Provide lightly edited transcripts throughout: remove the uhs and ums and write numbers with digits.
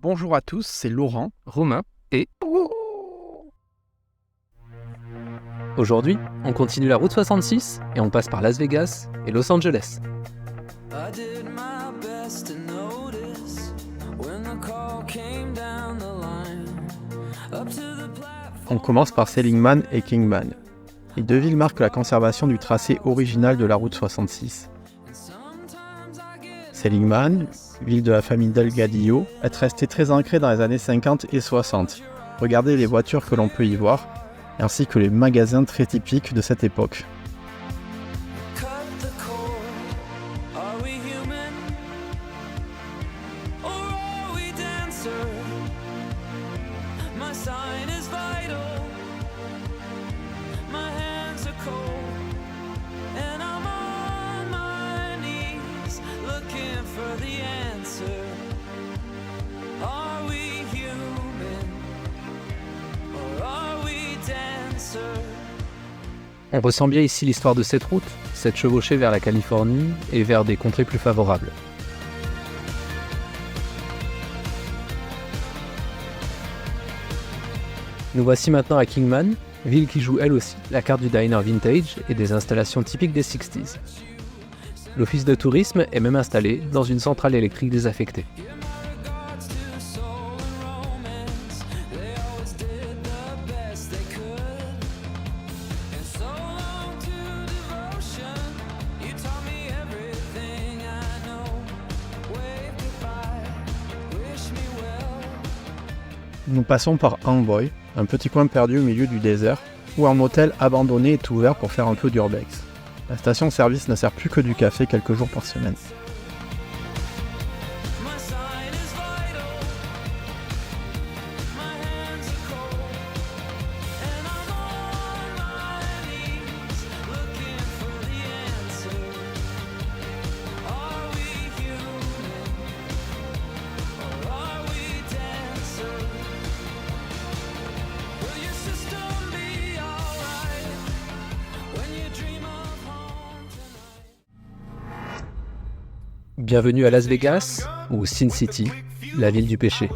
Bonjour à tous, c'est Laurent. Romain et... Aujourd'hui, on continue la route 66 et on passe par Las Vegas et Los Angeles. On commence par Seligman et Kingman. Les deux villes marquent la conservation du tracé original de la route 66. Seligman, ville de la famille Delgadillo, est restée très ancrée dans les années 50 et 60. Regardez les voitures que l'on peut y voir, ainsi que les magasins très typiques de cette époque. On ressent bien ici l'histoire de cette route, cette chevauchée vers la Californie et vers des contrées plus favorables. Nous voici maintenant à Kingman, ville qui joue elle aussi la carte du diner vintage et des installations typiques des 60s. L'office de tourisme est même installé dans une centrale électrique désaffectée. Nous passons par Amboy, un petit coin perdu au milieu du désert, où un motel abandonné est ouvert pour faire un peu d'urbex. La station-service ne sert plus que du café quelques jours par semaine. Bienvenue à Las Vegas, ou Sin City, la ville du péché.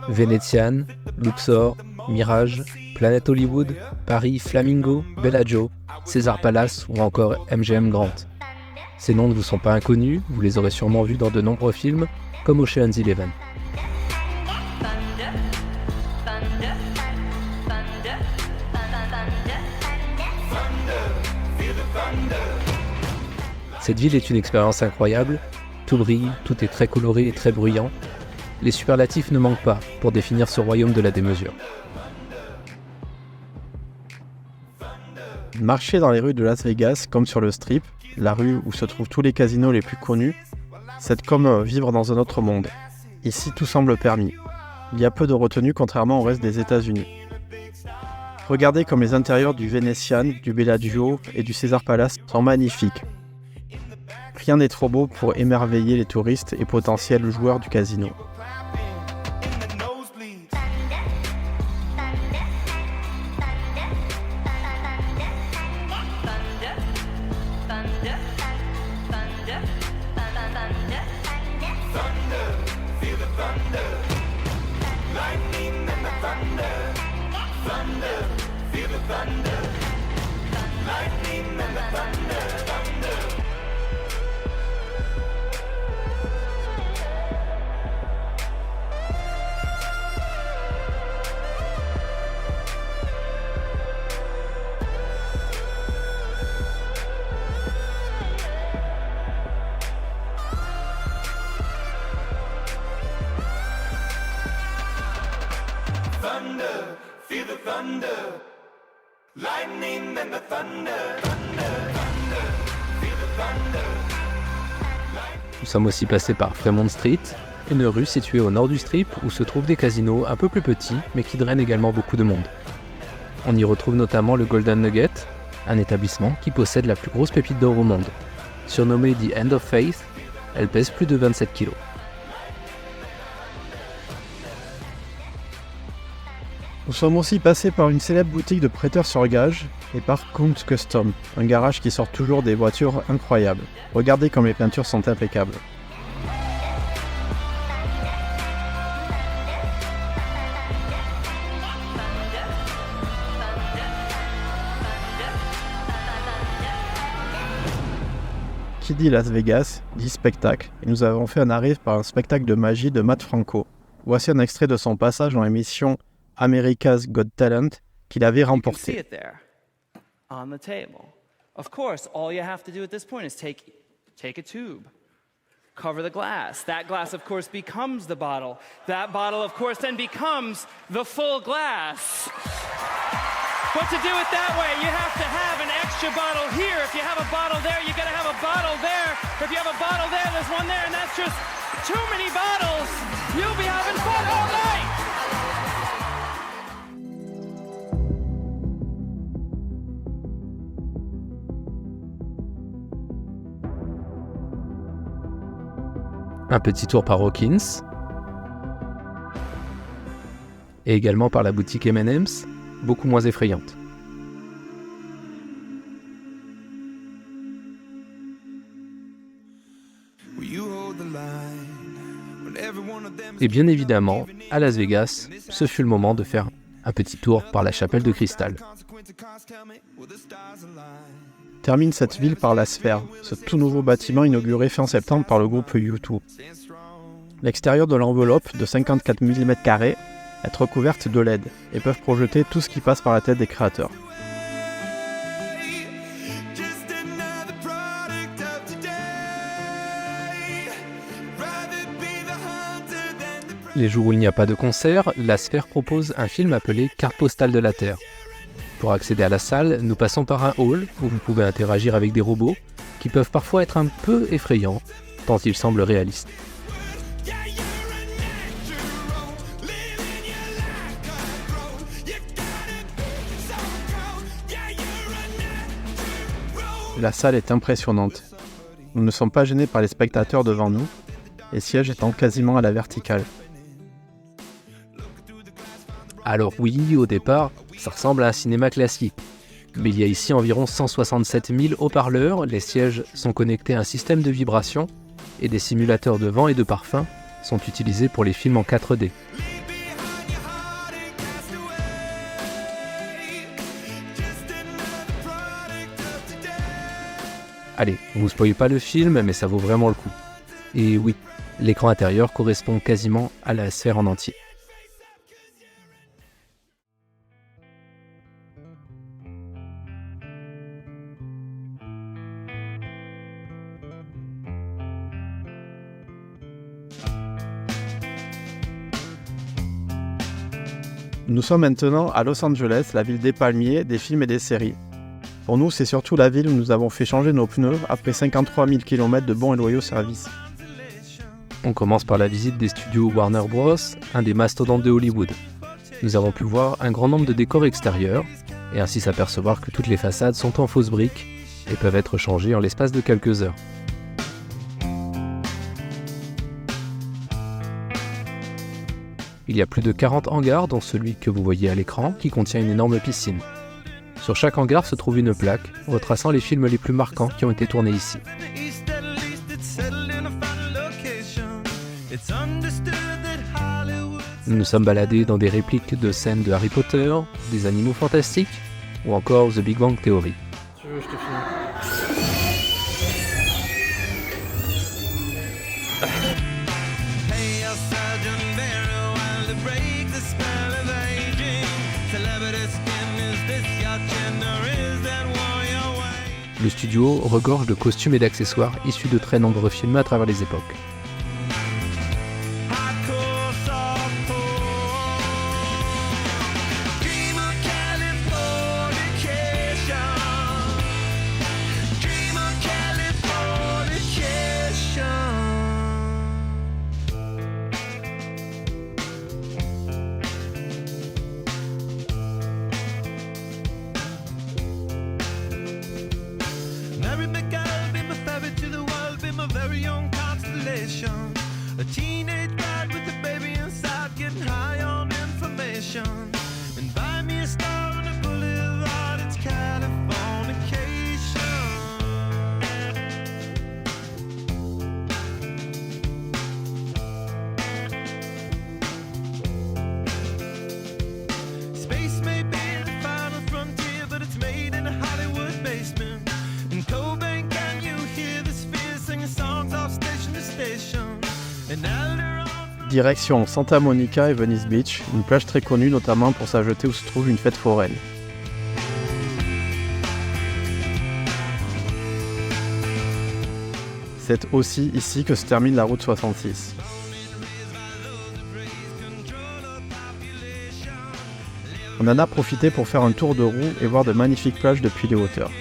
Vénétiane, Luxor, Mirage, Planète Hollywood, Paris, Flamingo, Bellagio, César Palace ou encore MGM Grand. Ces noms ne vous sont pas inconnus, vous les aurez sûrement vus dans de nombreux films, comme Ocean's 11. Cette ville est une expérience incroyable, tout brille, tout est très coloré et très bruyant. Les superlatifs ne manquent pas pour définir ce royaume de la démesure. Marcher dans les rues de Las Vegas comme sur le Strip, la rue où se trouvent tous les casinos les plus connus, c'est comme vivre dans un autre monde. Ici, tout semble permis. Il y a peu de retenue contrairement au reste des États-Unis. Regardez comme les intérieurs du Vénétian, du Bellagio et du César Palace sont magnifiques. Rien n'est trop beau pour émerveiller les touristes et potentiels joueurs du casino. Feel the thunder, lightning and the thunder, thunder, feel the thunder. Nous sommes aussi passés par Fremont Street, une rue située au nord du Strip où se trouvent des casinos un peu plus petits mais qui drainent également beaucoup de monde. On y retrouve notamment le Golden Nugget, un établissement qui possède la plus grosse pépite d'or au monde. Surnommée The End of Faith, elle pèse plus de 27 kg. Nous sommes aussi passés par une célèbre boutique de prêteurs sur gage et par Kunz Custom, un garage qui sort toujours des voitures incroyables. Regardez comme les peintures sont impeccables. Qui dit Las Vegas, dit spectacle, et nous avons fait un arrêt par un spectacle de magie de Matt Franco. Voici un extrait de son passage dans l'émission America's Got Talent qu'il avait remporté. On the table. Of course, all you have to do at this point is take a tube, cover the glass. That glass, of course, becomes the bottle. That bottle, of course, then becomes the full glass. But to do it that way, you have to have an extra bottle here. If you have a bottle there, you gotta have a bottle there. If you have a bottle there, there's one there, and that's just too many bottles. You'll be having fun all night. Un petit tour par Hawkins. Et également par la boutique M&M's, beaucoup moins effrayante. Et bien évidemment, à Las Vegas, ce fut le moment de faire un petit tour par la chapelle de cristal. Termine cette ville par la Sphère, ce tout nouveau bâtiment inauguré fin septembre par le groupe U2. L'extérieur de l'enveloppe de 54 mm² est recouverte de LED et peuvent projeter tout ce qui passe par la tête des créateurs. Les jours où il n'y a pas de concert, la Sphère propose un film appelé Carte postale de la Terre. Pour accéder à la salle, nous passons par un hall où vous pouvez interagir avec des robots qui peuvent parfois être un peu effrayants, tant ils semblent réalistes. La salle est impressionnante. Nous ne sommes pas gênés par les spectateurs devant nous, les sièges étant quasiment à la verticale. Alors oui, au départ, ça ressemble à un cinéma classique. Mais il y a ici environ 167 000 haut-parleurs, les sièges sont connectés à un système de vibration et des simulateurs de vent et de parfum sont utilisés pour les films en 4D. Allez, on vous spoile pas le film, mais ça vaut vraiment le coup. Et oui, l'écran intérieur correspond quasiment à la Sphère en entier. Nous sommes maintenant à Los Angeles, la ville des palmiers, des films et des séries. Pour nous, c'est surtout la ville où nous avons fait changer nos pneus après 53 000 km de bons et loyaux services. On commence par la visite des studios Warner Bros, un des mastodontes de Hollywood. Nous avons pu voir un grand nombre de décors extérieurs et ainsi s'apercevoir que toutes les façades sont en fausses briques et peuvent être changées en l'espace de quelques heures. Il y a plus de 40 hangars, dont celui que vous voyez à l'écran, qui contient une énorme piscine. Sur chaque hangar se trouve une plaque, retraçant les films les plus marquants qui ont été tournés ici. Nous nous sommes baladés dans des répliques de scènes de Harry Potter, des animaux fantastiques, ou encore The Big Bang Theory. Le studio regorge de costumes et d'accessoires issus de très nombreux films à travers les époques. A teenage bride with a baby inside, getting high on information. And Direction Santa Monica et Venice Beach, une plage très connue notamment pour sa jetée où se trouve une fête foraine. C'est aussi ici que se termine la route 66. On en a profité pour faire un tour de roue et voir de magnifiques plages depuis les hauteurs.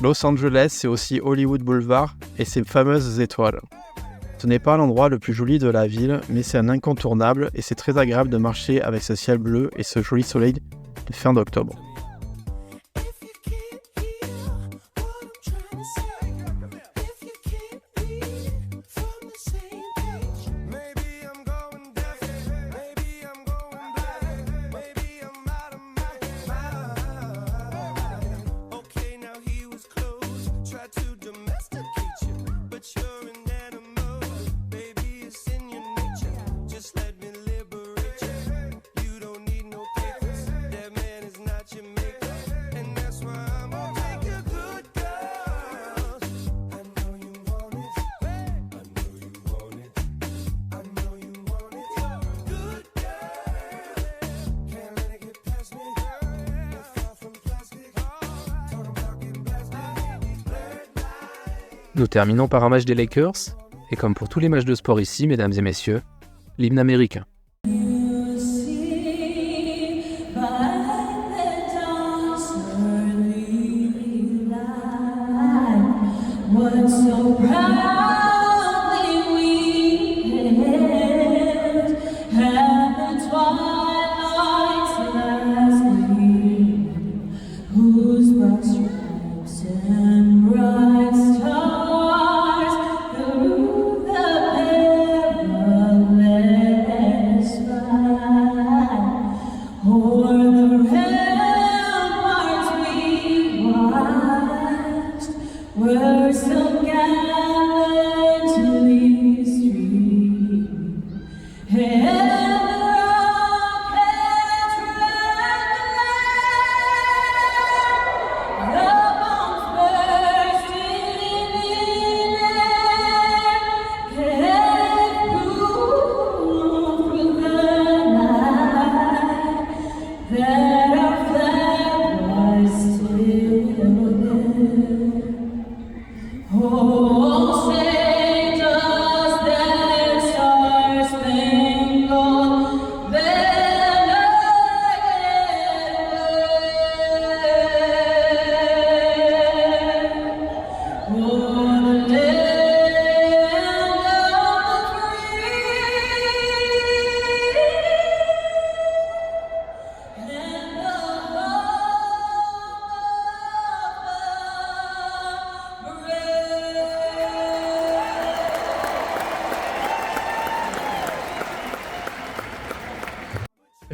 Los Angeles, c'est aussi Hollywood Boulevard et ses fameuses étoiles. Ce n'est pas l'endroit le plus joli de la ville, mais c'est un incontournable et c'est très agréable de marcher avec ce ciel bleu et ce joli soleil de fin d'octobre. Nous terminons par un match des Lakers, et comme pour tous les matchs de sport ici, mesdames et messieurs, l'hymne américain.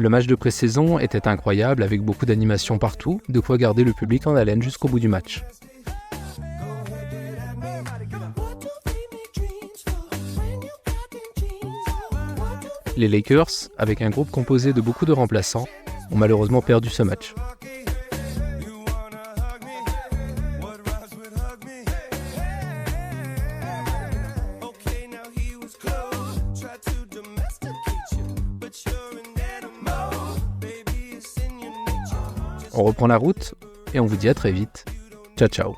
Le match de pré-saison était incroyable avec beaucoup d'animations partout, de quoi garder le public en haleine jusqu'au bout du match. Les Lakers, avec un groupe composé de beaucoup de remplaçants, ont malheureusement perdu ce match. On reprend la route et on vous dit à très vite. Ciao ciao.